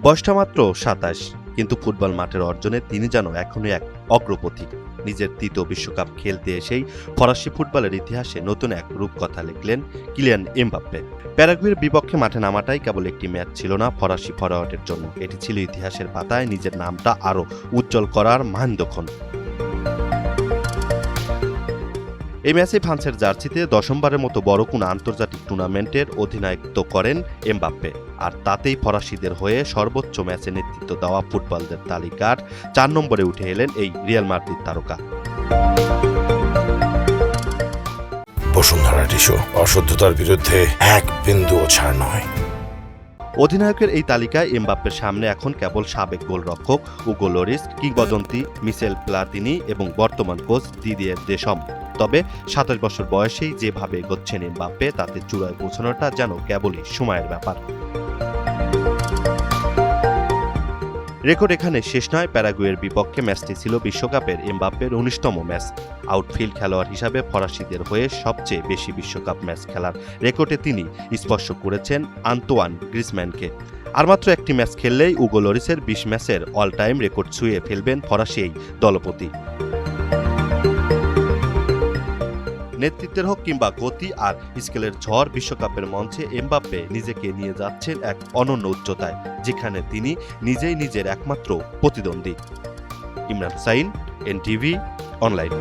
বয়সটা মাত্র ২৭, কিন্তু ফুটবল মাঠের অর্জনে তিনি যেন এখনই এক অগ্রপথিক। নিজের তৃতীয় বিশ্বকাপ খেলতে এসেই ফরাসি ফুটবলের ইতিহাসে নতুন এক রূপকথা লিখলেন কিলিয়ান এমবাপ্পে। প্যারাগুয়ের বিপক্ষে মাঠে নামাটাই কেবল একটি ম্যাচ ছিল না ফরাসি ফরোয়ার্ডের জন্য, এটি ছিল ইতিহাসের পাতায় নিজের নামটা আরও উজ্জ্বল করার মাহেন্দ্রক্ষণ। এই ম্যাচে ফ্রান্সের জার্সিতে দশমবারের মতো বড় কোনো আন্তর্জাতিক টুর্নামেন্টের অধিনায়কত্ব করেন এমবাপ্পে, আর তাতেই ফরাসিদের হয়ে সর্বোচ্চ ম্যাচে নেতৃত্ব দেওয়া ফুটবলদের তালিকার ৪ নম্বরে উঠে এলেন এই রিয়াল মাদ্রিদ তারকা। বসুন্ধরা টিস্যু, অশুদ্ধতার বিরুদ্ধে এক বিন্দুও ছাড় নয়। অধিনায়কের এই তালিকায় এমবাপ্পের সামনে এখন কেবল সাবেক গোলরক্ষক উগো লরিস, কিংবদন্তি মিশেল প্লাতিনি এবং বর্তমান কোচ দিদিয়ের দেশম। তবে ২৭ বছর বয়সেই যেভাবে এগোচ্ছেন এমবাপ্পে, তাতে চূড়ায় পৌঁছানোটা যেন কেবলই সময়ের ব্যাপার। রেকর্ড এখানে শেষ নয়। প্যারাগুয়ের বিপক্ষে ম্যাচটি ছিল বিশ্বকাপের এমবাপ্পের ১৯তম ম্যাচ। আউটফিল্ড খেলোয়াড় হিসাবে ফরাসিদের হয়ে সবচেয়ে বেশি বিশ্বকাপ ম্যাচ খেলার রেকর্ডে তিনি স্পর্শ করেছেন আন্তোয়ান গ্রিজম্যানকে। আর মাত্র একটি ম্যাচ খেললেই উগো লরিসের ২০ ম্যাচের অল টাইম রেকর্ড ছুঁয়ে ফেলবেন ফরাসি এই দলপতি। নেতৃত্বের হোক কিংবা গতি আর স্কেলের ঝড়, বিশ্বকাপের মঞ্চে এমবাপ্পে নিজেকে নিয়ে যাচ্ছেন এক অনন্য উচ্চতায়, যেখানে তিনি নিজেই নিজের একমাত্র প্রতিদ্বন্দ্বী। Imran Hussain, NTV online.